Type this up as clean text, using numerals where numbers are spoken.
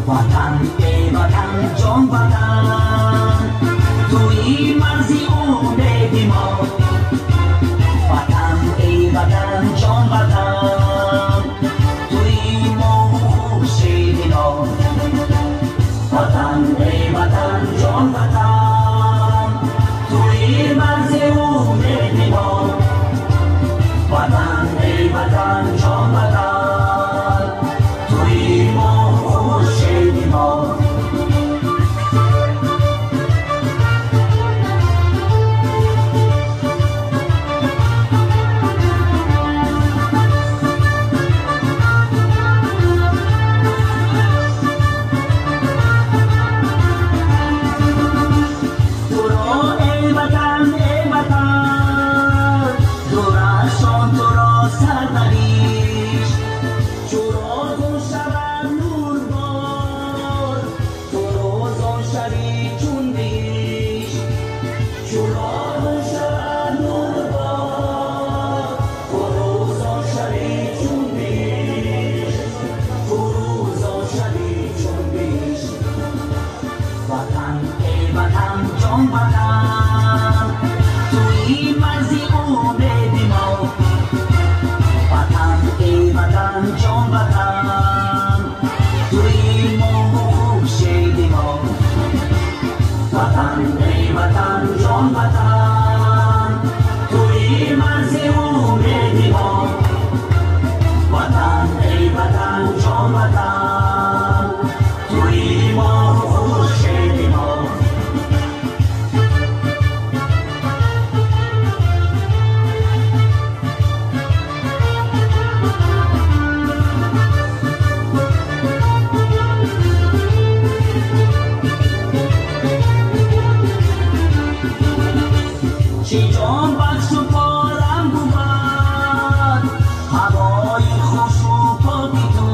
وطن ای وطن جان وطن توی مرزی امید ما وطن ای وطن جان وطن توی خورشید ما وطن ای وطن جان وطن توی مرزی امید ما وطن ای وطن جان وطن توی خورشید ما هوای خوش و پاکی تو